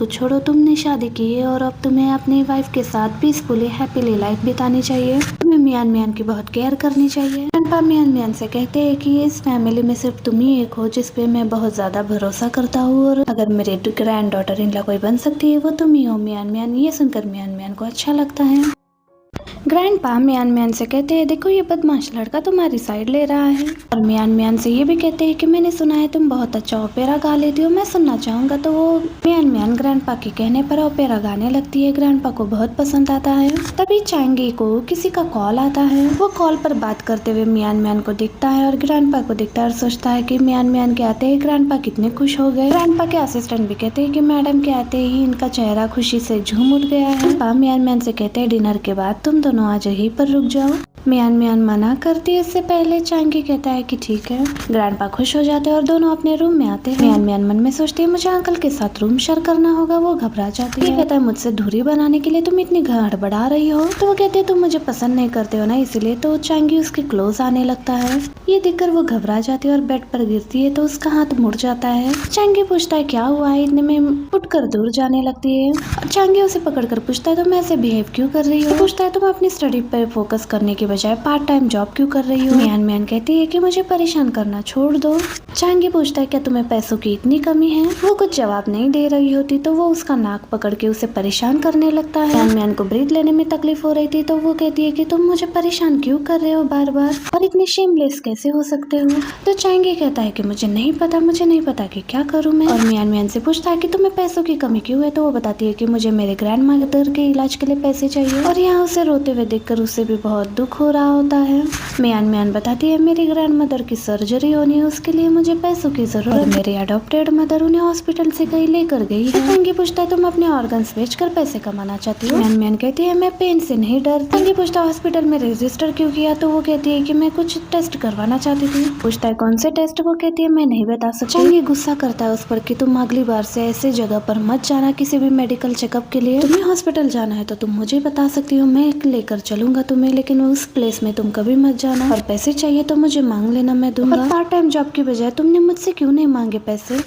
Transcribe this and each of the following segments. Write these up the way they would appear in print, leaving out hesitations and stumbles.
को छोड़ो, तुमने शादी की है और अब तुम्हें अपनी वाइफ के साथ पीसफुली हैप्पीली लाइफ बितानी चाहिए। तुम्हें मियान मियान की बहुत केयर करनी चाहिए। ग्रैंडपा मियान मियान से कहते हैं कि इस फैमिली में सिर्फ तुम ही एक हो जिस पे मैं बहुत ज्यादा भरोसा करता हूँ, और अगर मेरे ग्रैंड डॉटर इन ला कोई बन सकती है वो तुम ही हो मियान मियान। ये सुनकर मियान मियान को अच्छा लगता है। ग्रैंडपा मियान मियान से कहते हैं, देखो ये बदमाश लड़का तुम्हारी साइड ले रहा है। और मियान मियान से ये भी कहते हैं कि मैंने सुना है तुम बहुत अच्छा ओपेरा गा लेती हो, मैं सुनना चाहूंगा। तो वो मियान मियान ग्रैंडपा के कहने पर ओपेरा गाने लगती है। ग्रैंडपा को बहुत पसंद आता है। तभी चांगी को किसी का कॉल आता है। वो कॉल पर बात करते हुए मियान मियान को दिखता है और ग्रैंडपा को दिखता है और सोचता है कि मियान मियान के आते ही ग्रैंडपा कितने खुश हो गए। ग्रैंडपा के असिस्टेंट भी कहते हैं कि मैडम के आते ही इनका चेहरा खुशी से झूम उठ गया है। मियान मियान से कहते हैं, डिनर के बाद तुम दोनों आज यहीं पर रुक जाओ। मियान मियान मना करती है। इससे पहले चांगी कहता है कि ठीक है। ग्रैंडपा खुश हो जाते हैं और दोनों अपने रूम में आते हैं। मियान मियान मन में सोचती है मुझे अंकल के साथ रूम शेयर करना होगा। वो घबरा जाती है। कहता है मुझसे दूरी बनाने के लिए तुम इतनी गड़बड़ा रही हो। तो वो कहते हैं तुम मुझे पसंद नहीं करते हो ना, इसीलिए। तो चांगी उसके क्लोज आने लगता है। ये देखकर वो घबरा जाती है और बेड पर गिरती है तो उसका हाथ मुड़ जाता है। चांगी पूछता है क्या हुआ है, इतने में उठकर दूर जाने लगती है। चांगी उसे पकड़कर पूछता है तुम ऐसे बिहेव क्यों कर रही हो। पूछता है तुम अपनी स्टडी पर फोकस करने की बजाय पार्ट टाइम जॉब क्यों कर रही हो। मियान मियान कहती है कि मुझे परेशान करना छोड़ दो। चांगी पूछता है क्या तुम्हें पैसों की इतनी कमी है। वो कुछ जवाब नहीं दे रही होती तो वो उसका नाक पकड़ के उसे परेशान करने लगता है। मियान मियान को ब्रीथ लेने में तकलीफ हो रही थी तो वो कहती है कि तुम मुझे परेशान क्यों कर रहे हो बार बार, और इतनी शेमलेस कैसे हो सकते हो। तो चांगी कहता है कि मुझे नहीं पता कि क्या करूँ मैं। और मियान मियान से पूछता है कि तुम्हें पैसों की कमी क्यों है। तो वो बताती है कि मुझे मेरे ग्रैंड मदर के इलाज के लिए पैसे चाहिए। और यहाँ उसे रोते हुए देखकर उसे भी बहुत दुख हो रहा होता है। मियान मियान बताती है मेरी ग्रैंड मदर की सर्जरी होनी है, उसके लिए मुझे पैसों की जरूरत है। मेरी अडॉप्टेड मदर उन्हें हॉस्पिटल से कहीं लेकर गई है। चांगी पूछता है तुम अपने ऑर्गन्स बेचकर पैसे कमाना चाहती हो। मियान मियान कहती है मैं पेन से नहीं डरती। चांगी पूछता है हॉस्पिटल में रजिस्टर क्यों किया। तो वो कहती है कि मैं कुछ टेस्ट करवाना चाहती थी। पूछता है कौन से टेस्ट। वो कहती है मैं नहीं बता सकती। चांगी गुस्सा करता है उस पर कि तुम अगली बार से ऐसे जगह पर मत जाना किसी भी मेडिकल चेकअप के लिए। तुम्हें हॉस्पिटल जाना है तो तुम मुझे बता सकती हो, मैं लेकर चलूंगा तुम्हें, लेकिन उस प्लेस में तुम कभी मत जाना। और पैसे चाहिए तो मुझे मांग लेना, मैं दूंगा। और पार्ट टाइम जॉब की बजाय तुमने मुझसे क्यों नहीं मांगे पैसे।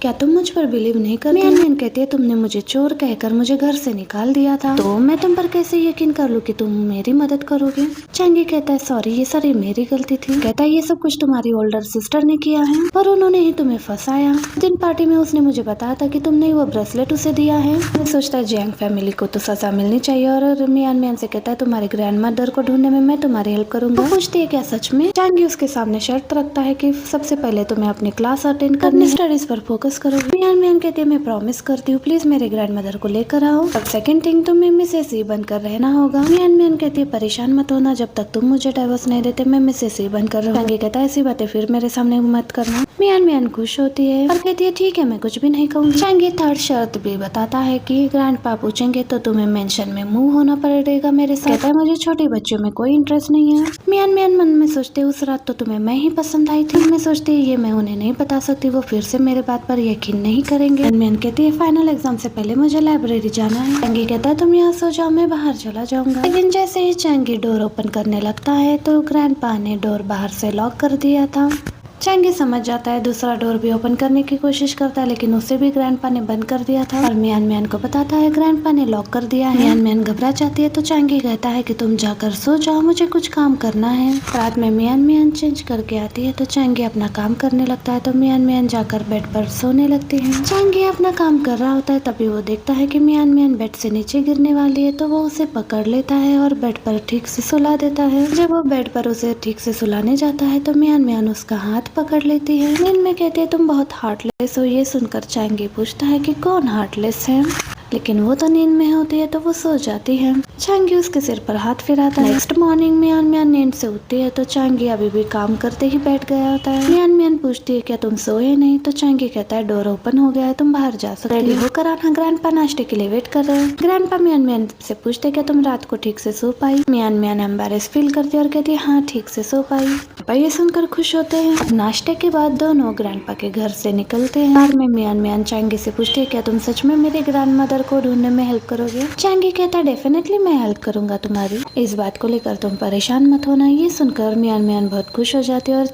क्या तुम मुझ पर बिलीव नहीं करती। मियान मियान कहती है तुमने मुझे चोर कहकर मुझे घर से निकाल दिया था, तो मैं तुम पर कैसे यकीन कर लूं कि तुम मेरी मदद करोगे। चांगी कहता है सॉरी, ये सारी मेरी गलती थी। कहता है ये सब कुछ तुम्हारी ओल्डर सिस्टर ने किया है और उन्होंने ही तुम्हें फंसाया। दिन पार्टी में उसने मुझे बताया था कि तुमने वो ब्रेसलेट उसे दिया है। मैं सोचता है जियांग फैमिली को तो सजा मिलनी चाहिए। और मियान मियान से कहता है तुम्हारी ग्रैंड मदर को ढूंढने में मैं तुम्हारी हेल्प करूंगा। पूछती है क्या सच में। चांगी उसके सामने शर्त रखता है कि सबसे पहले तुम्हें अपनी क्लास अटेंड करनी, स्टडीज पर फोकस करोगे। मियान मियान कहती है मैं प्रॉमिस करती हूँ, प्लीज मेरे ग्रैंड मदर को लेकर आओ। और सेकंड थिंग तुम्हें मिसेस ई बनकर रहना होगा। मियान मियान कहती है परेशान मत होना, जब तक तुम मुझे डाइवोर्स नहीं देते मैं मिसेस ई बनकर रहूंगी। चांगी कहता है ऐसी बातें फिर मेरे सामने मत करना। मियान मियान खुश होती है और कहती है ठीक है मैं कुछ भी नहीं कहूँगी। चांगी थर्ड शर्त भी बताता है कि ग्रैंडपा पूछेंगे तो तुम्हें मेंशन में मूव होना पड़ेगा मेरे साथ। कहता है मुझे छोटी बच्चों में कोई इंटरेस्ट नहीं है। मियान मियान मन में सोचते उस रात तो तुम्हें मैं ही पसंद आई थी। मैं सोचती ये मैं उन्हें नहीं बता सकती, वो फिर से मेरे बात पर यकीन नहीं करेंगे। मियान कहती है फाइनल एग्जाम से पहले मुझे लाइब्रेरी जाना है। चांगी कहता है तुम यहाँ सो जाओ, मैं बाहर चला जाऊंगा। लेकिन जैसे ही चांगी डोर ओपन करने लगता है तो ग्रैंडपा ने डोर बाहर से लॉक कर दिया था। चांगी समझ जाता है, दूसरा डोर भी ओपन करने की कोशिश करता है लेकिन उसे भी ग्रैंडपा ने बंद कर दिया था। और मियान मियान को बताता है ग्रैंडपा ने लॉक कर दिया है। मियान मियान घबरा जाती है तो चांगी कहता है कि तुम जाकर सो जाओ, मुझे कुछ काम करना है। रात में मियान मियान चेंज करके आती है तो चांगी अपना काम करने लगता है तो मियान मियान जाकर बेड पर सोने लगती है। चांगी अपना काम कर रहा होता है तभी वो देखता है कि मियान मियान बेड से नीचे गिरने वाली है तो वो उसे पकड़ लेता है और बेड पर ठीक से सुला देता है। जब वो बेड पर उसे ठीक से सुलाने जाता है तो मियान मियान उसका हाथ पकड़ लेती है। नींद में कहती है तुम बहुत हार्टलेस हो। ये सुनकर चांगी पूछता है कि कौन हार्टलेस है, लेकिन वो तो नींद में होती है तो वो सो जाती है। चांगी उसके सिर पर हाथ फिराता है। नेक्स्ट मॉर्निंग मियान मियान नींद से उठती है तो चांगी अभी भी काम करते ही बैठ गया होता है। मियान मियान पूछती है क्या तुम सोए नहीं। तो चांगी कहता है डोर ओपन हो गया है, तुम बाहर जा सकते हो। रेडी होकर आना, ग्रैंडपा नाश्ते के लिए वेट कर रहे हैं। ग्रैंडपा मियान मियान से पूछते हैं क्या तुम रात को ठीक से सो पाई। मियान मियान एम्बैरेस फील करती है और कहती है हाँ ठीक से सो पाई। ये सुनकर खुश होते हैं। नाश्ते के बाद दोनों ग्रैंडपा के घर से निकलते हैं। बाद में मियान मियान चांगी से पूछती है क्या तुम सच में मेरी ग्रैंड मदर को ढूंढने में हेल्प करोगे। चांगी कहता है डेफिनेटली मैं हेल्प करूंगा तुम्हारी, इस बात को लेकर तुम परेशान मत होना। ये सुनकर मियान मियान बहुत खुश हो जाती है और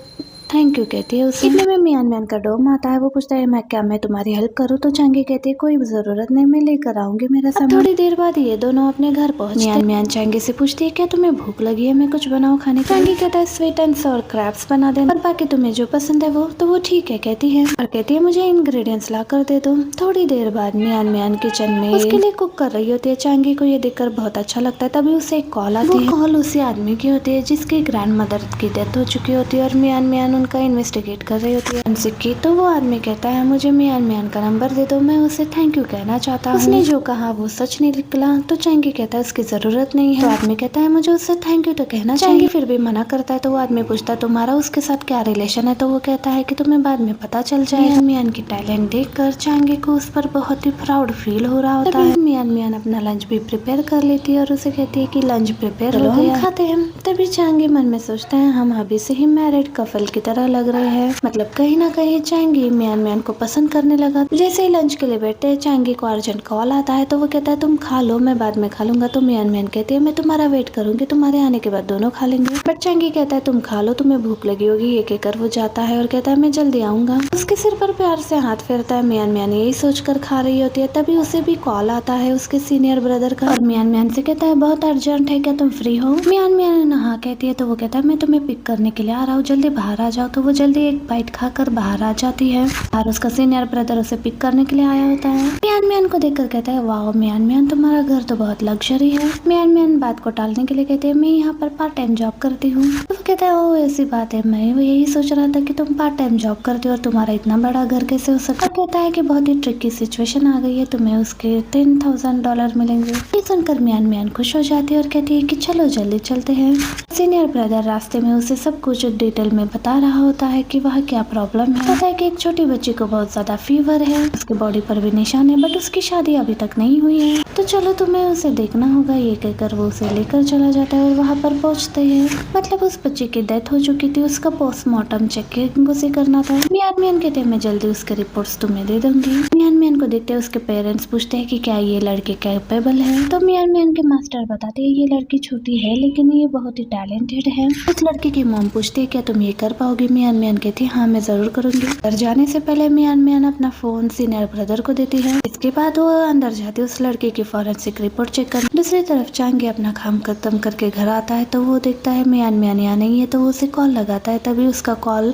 थैंक यू कहती है उसे। इतने में मियान मियान का डोम आता है। वो पूछता है मैं तुम्हारी हेल्प करूँ? तो चांगी कहती है कोई जरूरत नहीं, मैं लेकर आऊंगी मेरा सामान। थोड़ी देर बाद ये दोनों अपने घर पहुंचते। मियान मियान चांगी से पूछती है क्या तुम्हें भूख लगी है, मैं कुछ बनाऊं खाने के लिए? चांगी कहता है स्वीट एंड सॉर क्रैब्स बना देना और बाकी तुम्हें जो पसंद है वो। तो वो ठीक है कहती है और कहती है मुझे इंग्रेडिएंट्स ला कर दे दो। थोड़ी देर बाद मियान मियान किचन में उसके लिए कुक कर रही होती है। चांगी को ये देखकर बहुत अच्छा लगता है। तभी उसे एक कॉल आती है। कॉल उसी आदमी की होती है जिसकी ग्रैंड मदर की डेथ हो चुकी होती है और मियान मियान उनका इन्वेस्टिगेट कर रही होती है की। तो वो आदमी कहता है मुझे मियान मियान का नंबर दे दो, मैं उसे थैंक यू कहना चाहता हूँ। उसने जो कहा वो सच नहीं निकला। तो चांगी कहता है उसकी जरूरत नहीं है। तो आदमी कहता है मुझे उससे थैंक यू तो कहना चाहिए। चांगी फिर भी मना करता है। तो वो आदमी पूछता है तुम्हारा उसके साथ क्या रिलेशन है? तो वो कहता है कि तुम्हें बाद में पता चल जाएगा। मियान मियान की टैलेंट देखकर चांगी को उस पर बहुत ही प्राउड फील हो रहा होता है। मियान मियान अपना लंच भी प्रिपेयर कर लेती है और उसे कहती है कि लंच प्रिपेयर हो गया, हम खाते हैं। तभी चांगी मन में सोचता है हम अभी से ही मैरिड कपल की तरह लग रहे हैं। मतलब कहीं ना कहीं चांगी मियान मियान को पसंद करने लगा। जैसे ही लंच के लिए बैठते हैं चांगी को अर्जेंट कॉल आता है। तो वो कहता है तुम खा लो, मैं बाद में खा लूंगा। तो मियान मियान कहती है मैं तुम्हारा वेट करूंगी, तुम्हारे आने के बाद दोनों खा लेंगे। बट चांगी कहता है तुम खा लो, तुम्हें भूख लगी होगी। ये कहकर वो जाता है और कहता है मैं जल्दी आऊंगा। उसके सिर पर प्यार से हाथ फेरता है। मियान मियान यही सोचकर खा रही होती है। तभी उसे भी कॉल आता है उसके सीनियर ब्रदर का और मियान मियान से कहता है बहुत अर्जेंट है, क्या तुम फ्री हो? मियान मियान हाँ कहती है। तो वो कहता है मैं तुम्हें पिक करने के लिए आ रहा हूँ, जल्दी बाहर आ जाओ। तो वो जल्दी एक बाइट खाकर बाहर आ जाती है और उसका सीनियर ब्रदर उसे पिक करने के लिए आया होता है। मियान मियान को देखकर कहता है वाह मियान मियान तुम्हारा घर तो बहुत लग्जरी है। मियान मियान बात को टालने के लिए कहते हैं मैं यहाँ पर पार्ट टाइम जॉब करती हूँ। तो वो कहता है ओ ऐसी बात है, मैं वो यही सोच रहा था कि तुम पार्ट टाइम जॉब करती हो और तुम्हारा इतना बड़ा घर कैसे हो सकता है। कहता है कि बहुत ही ट्रिकी सिचुएशन आ गई है, तुम्हें उसके $10,000 मिलेंगे। ये सुनकर मियान मियान खुश हो जाती है और कहती है कि चलो जल्दी चलते हैं। सीनियर ब्रदर रास्ते में उसे सब कुछ डिटेल में बता रहा होता है कि वह क्या प्रॉब्लम है। पता है कि एक छोटी बच्ची को बहुत ज्यादा फीवर है, उसके बॉडी पर भी निशान है, बट उसकी शादी अभी तक नहीं हुई है। तो चलो तुम्हें उसे देखना होगा। ये कहकर वो उसे लेकर चला जाता है और वहाँ पर पहुँचते हैं। मतलब उस बच्ची की डेथ हो चुकी थी, उसका पोस्टमार्टम चेकिंग उसे करना था। मियान मियान कहते हैं मैं जल्दी उसके रिपोर्ट्स तुम्हें दे दूंगी। मियान मियान को देखते हैं उसके पेरेंट्स पूछते हैं कि क्या ये लड़के कैपेबल है? तो मियान मियान के मास्टर बताते हैं ये लड़की छोटी है लेकिन ये बहुत ही टैलेंटेड है। उस लड़के की मॉम पूछती है क्या तुम ये कर पाओगे? मियान मियान कहती है हाँ मैं जरूर करूंगी। घर जाने से पहले मियान मियान अपना फोन सीनियर ब्रदर को देती है। इसके बाद वो अंदर जाती है उस लड़के की फॉरेंसिक रिपोर्ट चेक कर। दूसरी तरफ चांगी अपना काम खत्म करके घर आता है तो वो देखता है मियान मियान यहाँ नहीं है। तो वो उसे कॉल लगाता है। तभी उसका कॉल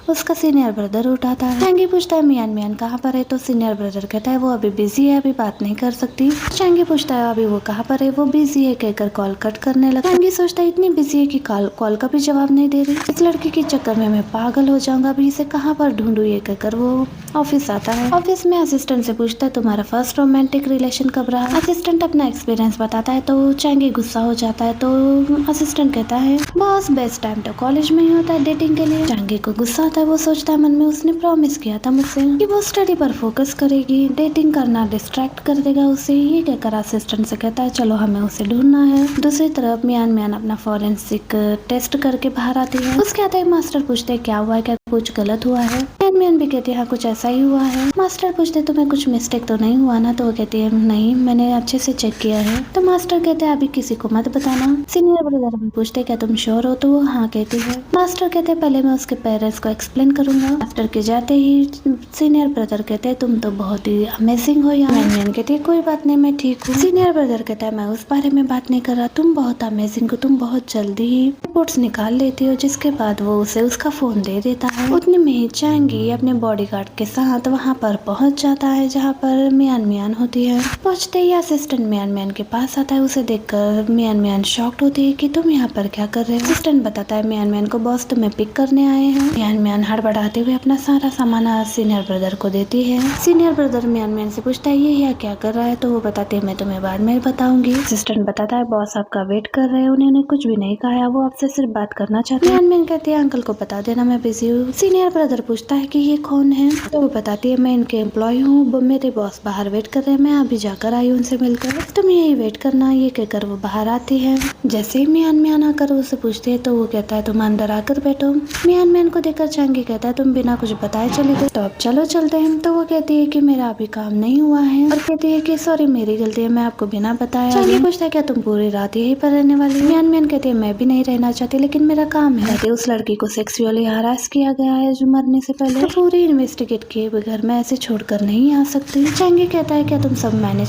उसका सीनियर ब्रदर उठाता है। चांगी पूछता है मियान मियान कहाँ पर है? तो सीनियर ब्रदर कहता है वो अभी बिजी है, अभी बात नहीं कर सकती। चांगी पूछता है अभी वो कहाँ पर है? वो बिजी है कहकर कॉल कट करने लगा। चांगी सोचता है इतनी बिजी है कि कॉल का भी जवाब नहीं दे रही। इस लड़की के चक्कर में मैं पागल हो जाऊंगा, अभी इसे कहाँ पर ढूंढूं? ये कहकर वो ऑफिस आता है। ऑफिस में असिस्टेंट से पूछता है तुम्हारा फर्स्ट रोमांटिक रिलेशन कब रहा? असिस्टेंट अपना एक्सपीरियंस बताता है तो चांगी गुस्सा हो जाता है। तो असिस्टेंट कहता है बॉस बेस्ट टाइम तो कॉलेज में ही होता है डेटिंग के लिए। चांगी को गुस्सा आता है। वो सोचता है मन में उसने प्रॉमिस किया था मुझसे कि वो स्टडी पर फोकस करेगी, डेटिंग करना डिस्ट्रैक्ट कर देगा उसे। ये कहकर असिस्टेंट से कहता है चलो हमें उसे ढूंढना है। दूसरी तरफ मियान मियान अपना फॉरेंसिक टेस्ट करके बाहर आती है। उसके आते ही मास्टर पूछते हैं क्या हुआ है, क्या कुछ गलत हुआ है? मियान मियान भी कहती है हाँ कुछ ऐसा ही हुआ है। मास्टर पूछते तुम्हें कुछ मिस्टेक तो नहीं हुआ ना? तो वो कहती है नहीं मैंने अच्छे से चेक किया है। तो मास्टर कहते हैं अभी किसी को मत बताना। सीनियर ब्रदर भी पूछते क्या तुम श्योर हो? तो वो हाँ कहती है। मास्टर कहते पहले मैं उसके पेरेंट्स को एक्सप्लेन करूंगा। मास्टर के जाते ही सीनियर ब्रदर कहते हैं तुम तो बहुत ही अमेजिंग हो यार। मियान कहती है कोई बात नहीं मैं ठीक हूँ। सीनियर ब्रदर कहता है मैं उस बारे में बात नहीं कर रहा, तुम बहुत अमेजिंग हो, तुम बहुत जल्दी ही रिपोर्ट्स निकाल लेती हो। जिसके बाद वो उसे उसका फोन दे देता है। उतने में ही चांगी अपने बॉडीगार्ड के साथ वहाँ पर पहुँच जाता है जहाँ पर मियान मियान होती है। पहुँचते ही असिस्टेंट मियान मियान के पास आता है। उसे देखकर मियान मियान शॉक्ड होती है कि तुम यहाँ पर क्या कर रहे हो? असिस्टेंट बताता है मियान मियान को बॉस तुम्हें पिक करने आए हैं। मियान मियान हड़बड़ाते हुए अपना सारा सामान सीनियर ब्रदर को देती है। सीनियर ब्रदर मियान मियान से पूछता है ये यहाँ क्या कर रहा है? तो वो बताते हैं मैं तुम्हें बाद में बताऊंगी। असिस्टेंट बताता है बॉस आपका वेट कर रहे हैं, उन्होंने कुछ भी नहीं कहा, वो आपसे सिर्फ बात करना चाहते हैं। मियान मियान कहती है अंकल को बता देना मैं बिजी हूँ। सीनियर ब्रदर पूछता है कि ये कौन है। तो वो बताती है मैं इनके एम्प्लॉय हूँ, वो मेरे बॉस बाहर वेट कर रहे हैं, मैं अभी जाकर आई हूँ उनसे मिलकर, तुम यही वेट करना। ये कहकर वो बाहर आती है। जैसे ही मियान मियान आकर उसे पूछते है तो वो कहता है तुम अंदर आकर बैठो। मियान मियान को देखकर चांगी कहता है तुम बिना कुछ बताए चली गई, तो अब चलो चलते हैं। तो वो कहती है कि मेरा अभी काम नहीं हुआ है और कहती है कि सॉरी मेरी गलती है, मैं आपको बिना बताया। चांगी पूछता है क्या तुम पूरी रात यहीं पर रहने वाली? मियान मियान कहती है मैं भी नहीं रहना चाहती लेकिन मेरा काम है। कहती है उस लड़की को सेक्सुअली हरास किया गया है जो मरने से पहले, तो पूरी इन्वेस्टिगेट किए बगैर मैं ऐसे छोड़कर नहीं आ सकती। चांगी कहता है क्या तुम सब मैनेज